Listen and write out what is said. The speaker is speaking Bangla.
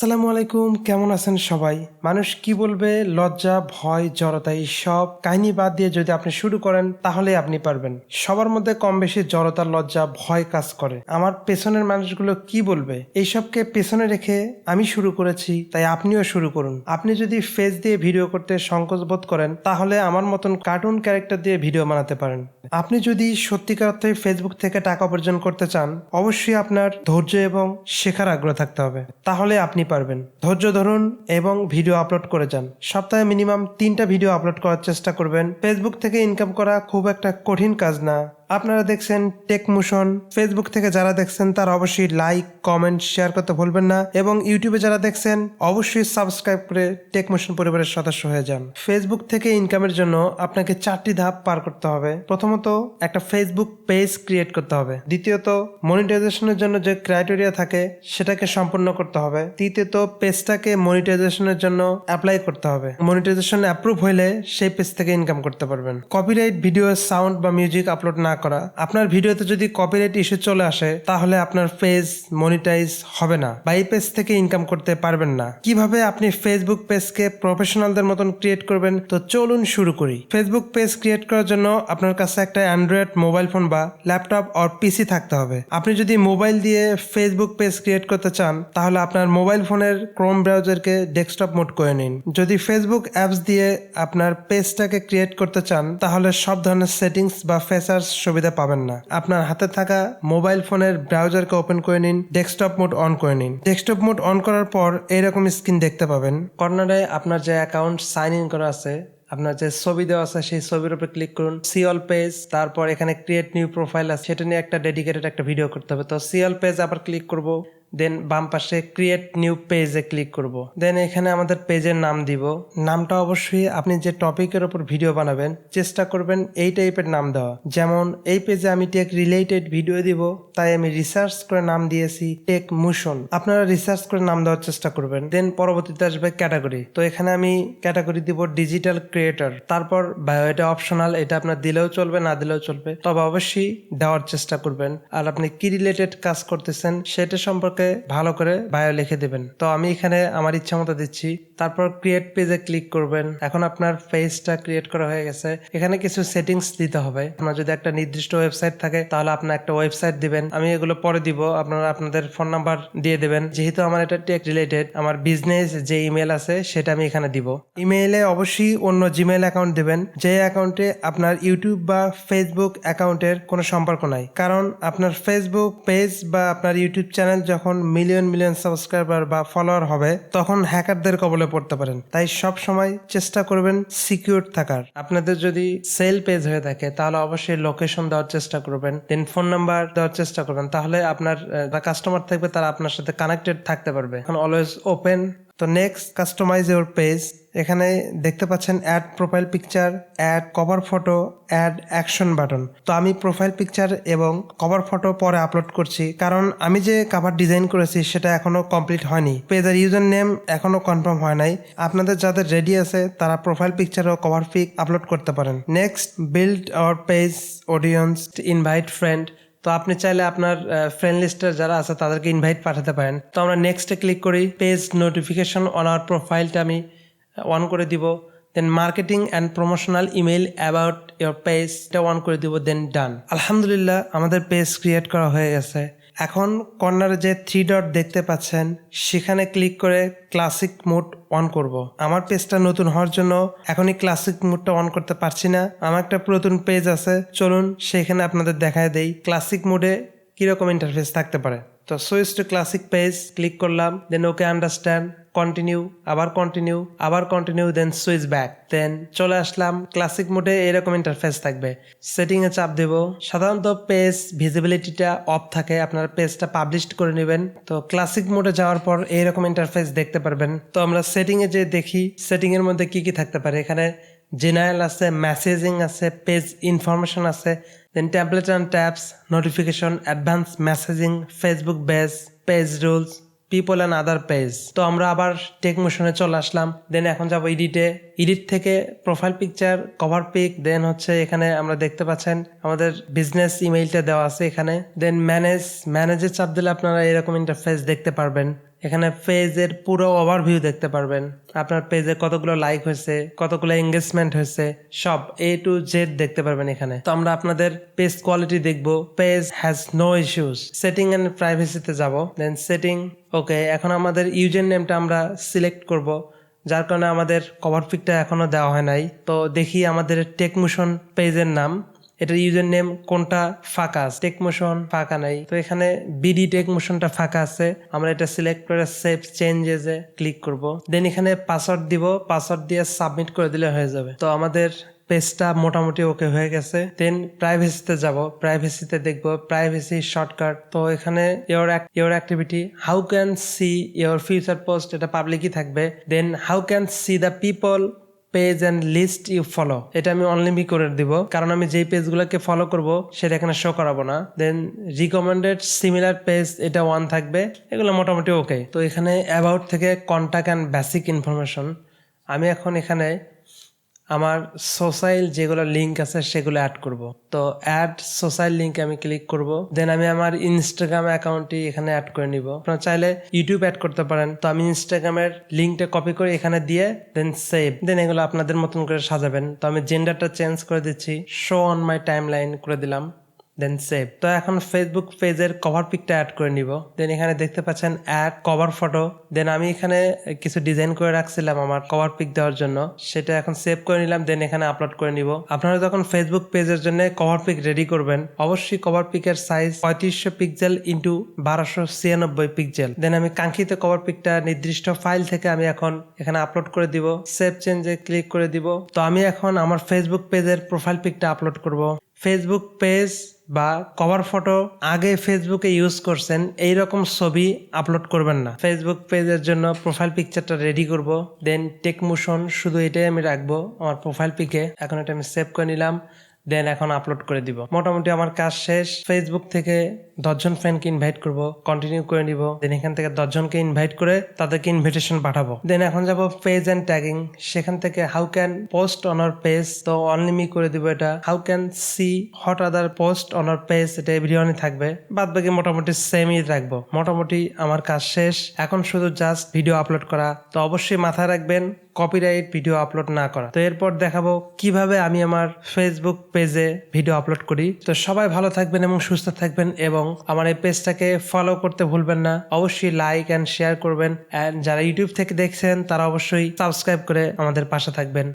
আসসালামু আলাইকুম, কেমন আছেন সবাই? মানুষ কি বলবে, লজ্জা, ভয়, জড়তা এই সব কাহিনী বাদ দিয়ে যদি আপনি শুরু করেন তাহলে আপনি পারবেন। সবার মধ্যে কম বেশি জড়তা, লজ্জা, ভয় কাজ করে। আমার পেছনের মানুষগুলো কি বলবে, এইসবকে পেছনে রেখে আমি শুরু করেছি, তাই আপনিও শুরু করুন। আপনি যদি ফেস দিয়ে ভিডিও করতে সংকোচ বোধ করেন তাহলে আমার মতন কার্টুন ক্যারেক্টার দিয়ে ভিডিও বানাতে পারেন। আপনি যদি সত্যিকার অর্থে ফেসবুক থেকে টাকা উপার্জন করতে চান, অবশ্যই আপনার ধৈর্য এবং শেখার আগ্রহ থাকতে হবে, তাহলে আপনি পারবেন। ধৈর্য ধরুন এবং ভিডিও আপলোড করে যান। সপ্তাহে মিনিমাম 3টা ভিডিও আপলোড করার চেষ্টা করবেন। ফেসবুক থেকে ইনকাম করা খুব একটা কঠিন কাজ না। আপনারা দেখছেন টেক মোশন, ফেসবুক থেকে যারা দেখছেন তারা অবশ্যই লাইক, কমেন্ট, শেয়ার করতে ভুলবেন না এবং ইউটিউবে যারা দেখছেন অবশ্যই সাবস্ক্রাইব করে টেক মোশন পরিবারের সদস্য হয়ে যান। ফেসবুক থেকে ইনকামের জন্য আপনাকে 4টি ধাপ পার করতে হবে। প্রথমত, একটা ফেসবুক পেজ ক্রিয়েট করতে হবে। দ্বিতীয়ত, মনিটাইজেশনের জন্য যে ক্রাইটেরিয়া থাকে সেটাকে সম্পূর্ণ করতে হবে। তৃতীয়ত, পেজটাকে মনিটাইজেশনের জন্য অ্যাপ্লাই করতে হবে। মনিটাইজেশন অ্যাপ্রুভ হইলে সেই পেজ থেকে ইনকাম করতে পারবেন। কপিরাইট ভিডিও, সাউন্ড বা মিউজিক আপলোড না করা। আপনার ভিডিওতে যদি কপিরাইট ইস্যু চলে আসে তাহলে আপনার পেজ মনিটাইজ হবে না বা এই পেজ থেকে ইনকাম করতে পারবেন না। কিভাবে আপনি ফেসবুক পেজকে প্রফেশনালদের মতন ক্রিয়েট করবেন, তো চলুন শুরু করি। ফেসবুক পেজ ক্রিয়েট করার জন্য আপনার কাছে একটা অ্যান্ড্রয়েড মোবাইল ফোন বা ল্যাপটপ অর পিসি থাকতে হবে। আপনি যদি মোবাইল দিয়ে ফেসবুক পেজ ক্রিয়েট করতে চান তাহলে আপনার মোবাইল ফোনের ক্রোম ব্রাউজারকে ডেস্কটপ মোড করে নিন। যদি ফেসবুক অ্যাপস দিয়ে আপনার পেজটাকে ক্রিয়েট করতে চান তাহলে সব ধরনের সেটিংস বা ফিচার্স সুবিধা পাবেন না। আপনার হাতে থাকা মোবাইল ফোনের ব্রাউজারকে ওপেন করে নিন, ডেস্কটপ মোড অন করে নিন। ডেস্কটপ মোড অন করার পর এইরকম স্ক্রিন দেখতে পাবেন। কর্নারে আপনার যে অ্যাকাউন্ট সাইন ইন করা আছে, আপনার যে ছবি দেওয়া আছে সেই ছবির উপরে ক্লিক করুন। সি অল পেজ, তারপর এখানে ক্রিয়েট নিউ প্রোফাইল আছে, সেটা নিয়ে একটা ডেডিকেটেড একটা ভিডিও করতে হবে। তো সি অল পেজ আবার ক্লিক করব, দেন বাম পাশে ক্রিয়েট নিউ পেজে ক্লিক করব। দেন এখানে আমাদের পেজের নাম দিব। নামটা অবশ্যই আপনি যে টপিকের উপর ভিডিও বানাবেন চেষ্টা করবেন এই টাইপের নাম দেওয়া। যেমন এই পেজে আমি টেক রিলেটেড ভিডিও দিব, তাই আমি রিসার্চ করে নাম দিয়েছি টেক মোশন। আপনারা রিসার্চ করে নাম দেওয়ার চেষ্টা করবেন। দেন পরবর্তীতে আসবে ক্যাটাগরি। তো এখানে আমি ক্যাটাগরি দিব ডিজিটাল ক্রিয়েটর। তারপর বায়ো, এটা অপশনাল, এটা আপনার দিলেও চলবে না দিলেও চলবে, তবে অবশ্যই দেওয়ার চেষ্টা করবেন। আর আপনি কি রিলেটেড কাজ করতেছেন সেটা সম্পর্কে ভালো করে বায়ো লিখে দেবেন। তো আমি এখানে আমার ইচ্ছা মতো দিচ্ছি। তারপর ক্রিয়েট পেজে ক্লিক করবেন। এখন আপনার পেজটা ক্রিয়েট করা হয়ে গেছে। এখানে কিছু সেটিংস দিতে হবে। আপনার যদি একটা নির্দিষ্ট ওয়েবসাইট থাকে তাহলে আপনার একটা ওয়েবসাইট দিবেন। আমি এগুলো পরে দিব, আপনারা আপনাদের ফোন নাম্বার দিয়ে দেবেন। যেহেতু আমার এটা টেক রিলেটেড, আমার বিজনেস যে ইমেল আছে সেটা আমি এখানে দিব। ইমেইলে অবশ্যই অন্য জিমেইল অ্যাকাউন্ট দিবেন, যে অ্যাকাউন্টে আপনার ইউটিউব বা ফেসবুক অ্যাকাউন্টের কোনো সম্পর্ক নাই। কারণ আপনার ফেসবুক পেজ বা আপনার ইউটিউব চ্যানেল যখন মিলিয়ন মিলিয়ন সাবস্ক্রাইবার বা ফলোয়ার হবে তখন হ্যাকারদের কবলে পড়তে পারেন। তাই সব সময় চেষ্টা করবেন সিকিউর থাকার। আপনাদের যদি সেল পেজ হয়ে থাকে তাহলে অবশ্যই লোকেশন দেওয়ার চেষ্টা করবেন, দেন ফোন নাম্বার দেওয়ার চেষ্টা করবেন। তাহলে আপনার কাস্টমার থাকবে, তারা আপনার সাথে কানেক্টেড থাকতে পারবে। এখন অলওয়েজ ওপেন। তো নেক্সট, কাস্টমাইজ ইউর পেজ। এখানে দেখতে পাচ্ছেন add profile picture, add cover photo, add action button. তো আমি প্রোফাইল পিকচার এবং কভার ফটো পরে আপলোড করছি, কারণ আমি যে কভার ডিজাইন করেছি সেটা এখনো কমপ্লিট হয়নি। পেজের ইউজার নেম এখনো কনফার্ম হয় নাই। আপনাদের যাদের রেডি আছে তারা প্রোফাইল পিকচার ও কভার পিক আপলোড করতে পারেন। Next, build our page audience, invite friend. তো আপনি চাইলে আপনার ফ্রেন্ড লিস্টের যারা আছে তাদেরকে ইনভাইট পাঠাতে পারেন। তো আমরা নেক্সটে ক্লিক করি। পেজ নোটিফিকেশন অন আওয়ার প্রোফাইলটা আমি অন করে দিব। Then marketing and promotional email about your page, এটা অন করে দিব। দেন ডান। আলহামদুলিল্লাহ, আমাদের পেজ ক্রিয়েট করা হয়ে গেছে। এখন কর্নারে যে 3 ডট দেখতে পাচ্ছেন সেখানে ক্লিক করে ক্লাসিক মোড অন করব। আমার পেজটা নতুন হওয়ার জন্য এখনই ক্লাসিক মোডটা অন করতে পারছি না। আমার একটা পুরাতন পেজ আছে, চলুন সেখানে আপনাদের দেখায় দেই ক্লাসিক মোডে কিরকম ইন্টারফেস থাকতে পারে। তো switch to classic page click করলাম, দেন ওকে আন্ডারস্ট্যান্ড, কন্টিনিউ, আবার কন্টিনিউ, আবার continue, then switch back. Then চলে আসলাম ক্লাসিক মোডে। এরকম ইন্টারফেস থাকবে। সেটিং এ চাপ দেব। সাধারণত পেজ ভিজিবিলিটিটা অফ থাকে, আপনারা পেজটা পাবলিশ করে নেবেন। তো ক্লাসিক মোডে যাওয়ার পর এইরকম ইন্টারফেস দেখতে পারবেন। তো আমরা সেটিং এ যে দেখি সেটিং এর মধ্যে কি কি থাকতে পারে। এখানে জেনারেল আছে, মেসেজিং আছে, পেজ ইনফরমেশন আছে, then tablet and tabs, notification, advance messaging, Facebook base, page rules, people and other page. তো আমরা আবার টেক মোশনে চলে আসলাম। দেন এখন যাবো এডিটে। এডিট থেকে প্রোফাইল পিকচার, কভার পিক, দেন হচ্ছে এখানে আমরা দেখতে পাচ্ছেন আমাদের বিজনেস ইমেইলটা দেওয়া আছে এখানে। দেন ম্যানেজে চাপ দিলে আপনারা এরকম ইন্টারফেস দেখতে পারবেন। এখানে পেজের পুরো ওভারভিউ দেখতে পারবেন, আপনার পেজে কতগুলো লাইক হয়েছে, কতগুলো এঙ্গেজমেন্ট হয়েছে, সব A to Z দেখতে পারবেন এখানে। তো আমরা আপনাদের পেজ কোয়ালিটি দেখবো। Page has no issues. Setting and প্রাইভেসিতে যাব, দেন সেটিং। ওকে, এখন আমাদের ইউজার নেমটা আমরা সিলেক্ট করব, যার কারণে আমাদের কভার পিকটা এখনো দেওয়া হয় নাই। তো দেখি আমাদের টেকমোশন পেজের নাম, এটার ইউজার নেম কোনটা ফাঁকা আছে, টেকমোশন ফাঁকা নাই। তো এখানে বিডি টেকমোশনটা ফাঁকা আছে, আমরা এটা সিলেক্ট করে সেভ চেঞ্জেসে ক্লিক করব। দেন এখানে পাসওয়ার্ড দিব, পাসওয়ার্ড দিয়ে সাবমিট করে দিলে হয়ে যাবে। তো আমাদের পেজটা মোটামুটি ওকে হয়ে গেছে। দেন প্রাইভেসিতে যাব, প্রাইভেসিতে দেখব প্রাইভেসি শর্টকাট। তো এখানে your activity, how can see your future post, এটা পাবলিকই থাকবে। Then how can see the people page and list you follow, এটা আমি অনলিমি করে দিব, কারণ আমি যেই পেজগুলোকে ফলো করব সেটা এখানে শো করাবো না। দেন রিকমেন্ডেড সিমিলার পেজ, এটা 1 থাকবে। এগুলো মোটামুটি ওকে। তো এখানে অ্যাবাউট থেকে কন্ট্যাক্ট অ্যান্ড বেসিক ইনফরমেশন, আমি এখন এখানে আমার সোশ্যাল যেগুলো লিঙ্ক আছে সেগুলো অ্যাড করব। তো অ্যাড সোশ্যাল লিঙ্কে আমি ক্লিক করব। দেন আমি আমার ইনস্টাগ্রাম অ্যাকাউন্টটি এখানে অ্যাড করে নিব। আপনারা চাইলে ইউটিউব অ্যাড করতে পারেন। তো আমি ইনস্টাগ্রামের লিঙ্কটা কপি করে এখানে দিয়ে দেন সেভ। দেন এগুলো আপনাদের মতন করে সাজাবেন। তো আমি জেন্ডারটা চেঞ্জ করে দিচ্ছি, show on my time line করে দিলাম, দেন সেভ। তো এখন ফেসবুক পেজের কভার পিকটা অ্যাড করে নিব। দেন এখানে দেখতে পাচ্ছেন অ্যাড কভার ফটো। দেন আমি এখানে কিছু ডিজাইন করে রাখছিলাম আমার কভার পিক দেওয়ার জন্য, সেটা এখন সেভ করে নিলাম। দেন এখানে আপলোড করে নিব। আপনারা যখন ফেসবুক পেজের জন্য কভার পিক রেডি করবেন, অবশ্যই কভার পিকের size 3500 pixel into 1296 pixel. Then আমি কাঙ্ক্ষিত কভার পিকটা নির্দিষ্ট ফাইল থেকে আমি এখন এখানে আপলোড করে দিব, সেভ চেঞ্জে ক্লিক করে দিব। তো আমি এখন আমার ফেসবুক পেজের প্রোফাইল পিকটা আপলোড করব। ফেসবুক পেজ বা কভার ফটো আগে ফেসবুকে ইউজ করছেন এইরকম ছবি আপলোড করবেন না। ফেসবুক পেজের জন্য প্রোফাইল পিকচারটা রেডি করব। দেন টেকমোশন শুধু এটাই আমি রাখবো আমার প্রোফাইল পিকে। এখন এটা আমি সেভ করে নিলাম। দেন এখন আপলোড করে দিব। মোটামুটি আমার কাজ শেষ। ফেসবুক থেকে 10 জন ফ্রেন্ডকে ইনভাইট করব, কন্টিনিউ করে নিব। দেন এখান থেকে 10 জনকে ইনভাইট করে তাদেরকে ইনভিটেশন পাঠাবো। দেন এখন যাব পেজ এন্ড ট্যাগিং, সেখান থেকে how can post on our page, তো অনলি মি করে দিব এটা। How can C hot other post on our page, এটা এভরিওয়ানই থাকবে। বাদ বাকি মোটামুটি সেমই রাখবো। মোটামুটি আমার কাজ শেষ, এখন শুধু জাস্ট ভিডিও আপলোড করা। তো অবশ্যই মাথায় রাখবেন কপিরাইট ভিডিও আপলোড না করা। তো এরপর দেখাবো কিভাবে আমি আমার ফেসবুক পেজে ভিডিও আপলোড করি। তো সবাই ভালো থাকবেন এবং সুস্থ থাকবেন, এবং আমার এই পেজটাকে ফলো করতে ভুলবেন না। অবশ্যই লাইক অ্যান্ড শেয়ার করবেন, অ্যান্ড যারা ইউটিউব থেকে দেখছেন তারা অবশ্যই সাবস্ক্রাইব করে আমাদের পাশে থাকবেন।